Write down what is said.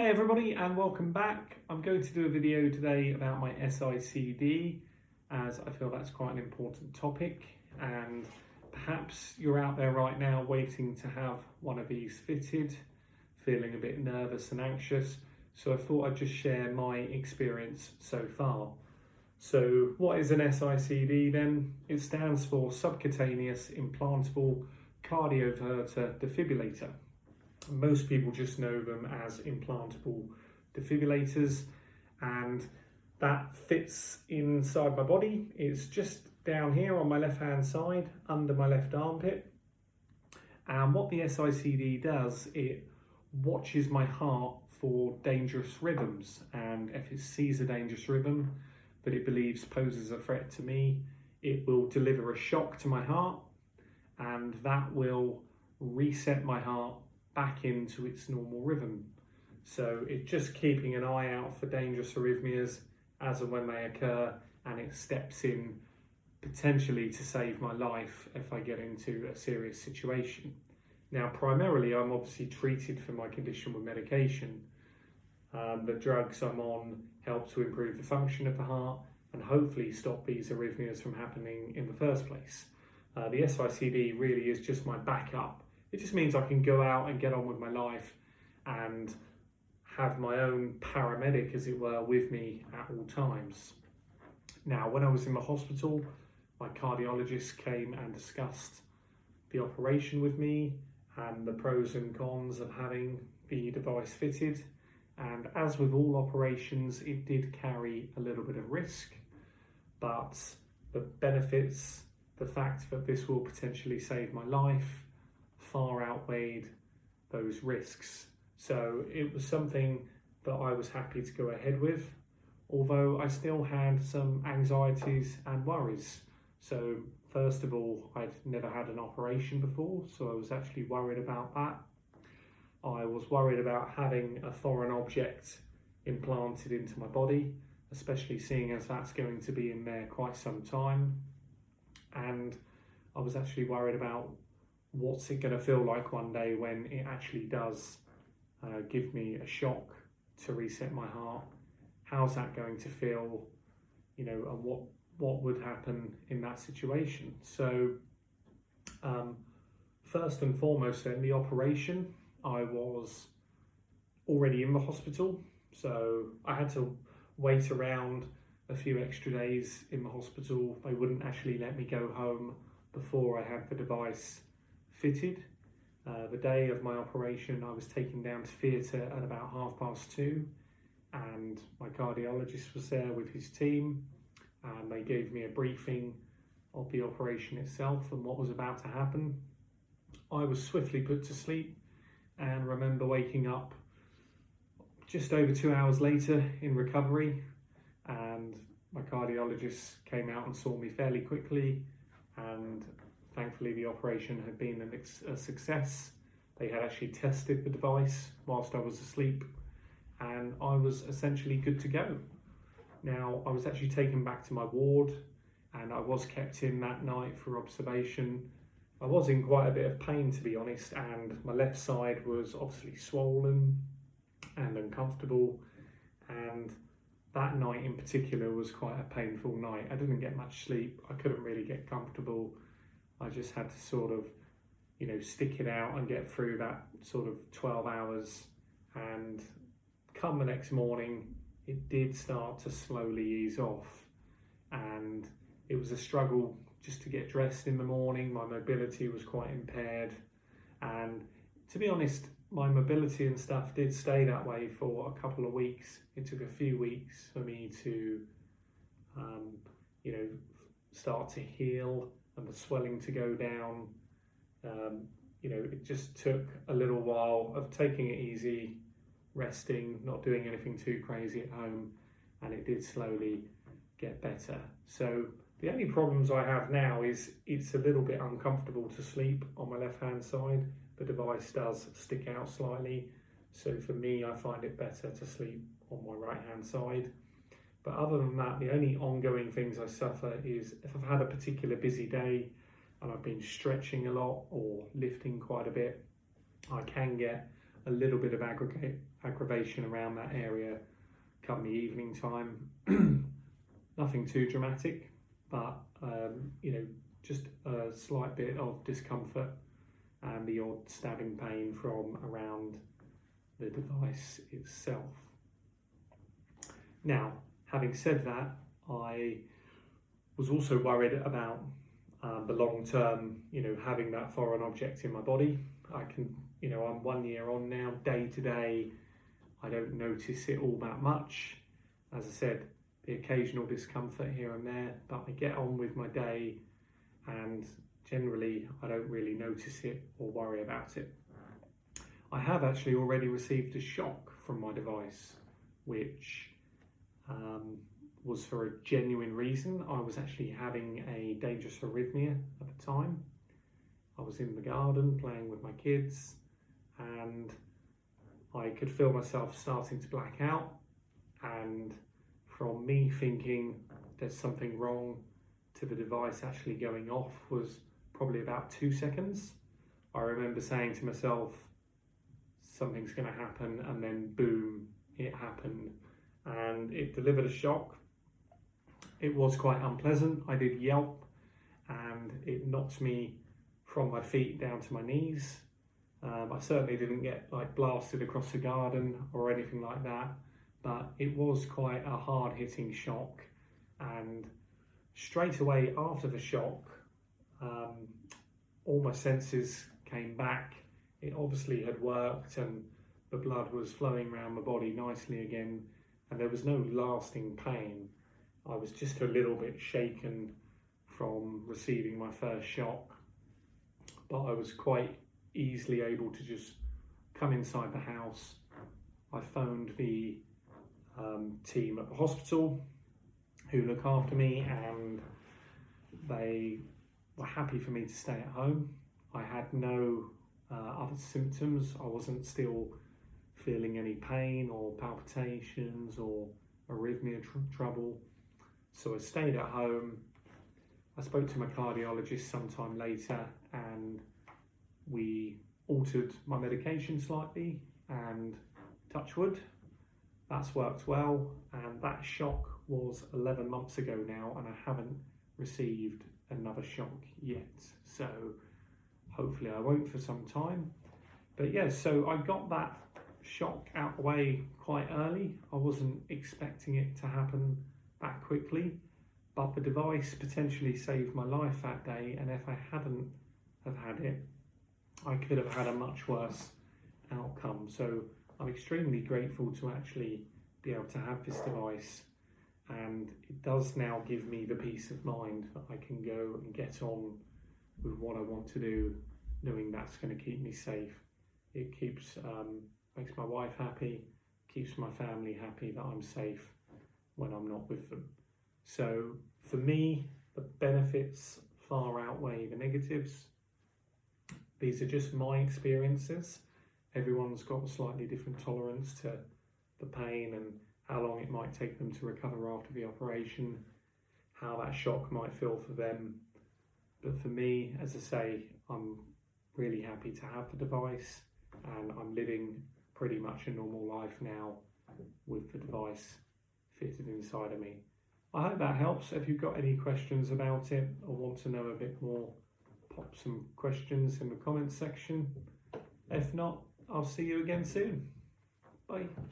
Hey everybody, and welcome back. I'm going to do a video today about my SICD, as I feel that's quite an important topic, and perhaps you're out there right now waiting to have one of these fitted, feeling a bit nervous and anxious, so I thought I'd just share my experience so far. So what is an SICD then? It stands for Subcutaneous Implantable Cardioverter Defibrillator. Most people just know them as implantable defibrillators, and that fits inside my body. It's just down here on my left hand side under my left armpit, and what the SICD does, it watches my heart for dangerous rhythms, and if it sees a dangerous rhythm that it believes poses a threat to me, it will deliver a shock to my heart, and that will reset my heart back into its normal rhythm. So it's just keeping an eye out for dangerous arrhythmias as and when they occur, and it steps in potentially to save my life if I get into a serious situation. Now, primarily I'm obviously treated for my condition with medication. The drugs I'm on help to improve the function of the heart and hopefully stop these arrhythmias from happening in the first place. The SICD really is just my backup. It just means I can go out and get on with my life and have my own paramedic, as it were, with me at all times. Now, when I was in the hospital, my cardiologist came and discussed the operation with me and the pros and cons of having the device fitted. And as with all operations, it did carry a little bit of risk, but the benefits, the fact that this will potentially save my life, far outweighed those risks. So it was something that I was happy to go ahead with, although I still had some anxieties and worries. So first of all, I'd never had an operation before, so I was actually worried about that. I was worried about having a foreign object implanted into my body, especially seeing as that's going to be in there quite some time. And I was actually worried about what's it going to feel like one day when it actually does give me a shock to reset my heart. How's that going to feel, and what would happen in that situation? So first and foremost then, the operation, I was already in the hospital, so I had to wait around a few extra days in the hospital. They wouldn't actually let me go home before I had the device fitted. The day of my operation, I was taken down to theatre at about 2:30, and my cardiologist was there with his team, and they gave me a briefing of the operation itself and what was about to happen. I was swiftly put to sleep and remember waking up just over 2 hours later in recovery, and my cardiologist came out and saw me fairly quickly, and thankfully the operation had been a success. They had actually tested the device whilst I was asleep, and I was essentially good to go. Now, I was actually taken back to my ward, and I was kept in that night for observation. I was in quite a bit of pain, to be honest, and my left side was obviously swollen and uncomfortable, and that night in particular was quite a painful night. I didn't get much sleep. I couldn't really get comfortable. I just had to sort of, stick it out and get through that sort of 12 hours. And come the next morning, it did start to slowly ease off. And it was a struggle just to get dressed in the morning. My mobility was quite impaired. And to be honest, my mobility and stuff did stay that way for a couple of weeks. It took a few weeks for me to, start to heal and the swelling to go down. It just took a little while of taking it easy, resting, not doing anything too crazy at home, and it did slowly get better. So the only problems I have now is it's a little bit uncomfortable to sleep on my left hand side. The device does stick out slightly, so for me I find it better to sleep on my right hand side. But other than that, the only ongoing things I suffer is if I've had a particular busy day and I've been stretching a lot or lifting quite a bit, I can get a little bit of aggravation around that area come the evening time. Nothing too dramatic, but just a slight bit of discomfort and the odd stabbing pain from around the device itself. Now, having said that, I was also worried about the long term, having that foreign object in my body. I'm 1 year on now, day to day, I don't notice it all that much. As I said, the occasional discomfort here and there, but I get on with my day and generally I don't really notice it or worry about it. I have actually already received a shock from my device, which was for a genuine reason. I was actually having a dangerous arrhythmia at the time. I was in the garden playing with my kids and I could feel myself starting to black out, and from me thinking there's something wrong to the device actually going off was probably about 2 seconds. I remember saying to myself, something's going to happen, and then boom, it happened and it delivered a shock. It was quite unpleasant. I did yelp and it knocked me from my feet down to my knees. I certainly didn't get blasted across the garden or anything like that, but it was quite a hard-hitting shock, and straight away after the shock, all my senses came back. It obviously had worked and the blood was flowing around my body nicely again, and there was no lasting pain. I was just a little bit shaken from receiving my first shock, but I was quite easily able to just come inside the house. I phoned the team at the hospital who look after me, and they were happy for me to stay at home. I had no other symptoms. I wasn't still feeling any pain or palpitations or arrhythmia trouble. So I stayed at home. I spoke to my cardiologist sometime later and we altered my medication slightly, and touch wood, that's worked well. And that shock was 11 months ago now, and I haven't received another shock yet. So hopefully I won't for some time. But yeah, so I got that shock out the way quite early. I wasn't expecting it to happen that quickly, but the device potentially saved my life that day, and if I hadn't have had it, I could have had a much worse outcome. So I'm extremely grateful to actually be able to have this device, and it does now give me the peace of mind that I can go and get on with what I want to do, knowing that's going to keep me safe. It keeps makes my wife happy, keeps my family happy that I'm safe when I'm not with them. So for me, the benefits far outweigh the negatives. These are just my experiences. Everyone's got a slightly different tolerance to the pain and how long it might take them to recover after the operation, how that shock might feel for them. But for me, as I say, I'm really happy to have the device, and I'm living pretty much a normal life now with the device fitted inside of me. I hope that helps. If you've got any questions about it or want to know a bit more, pop some questions in the comments section. If not, I'll see you again soon. Bye.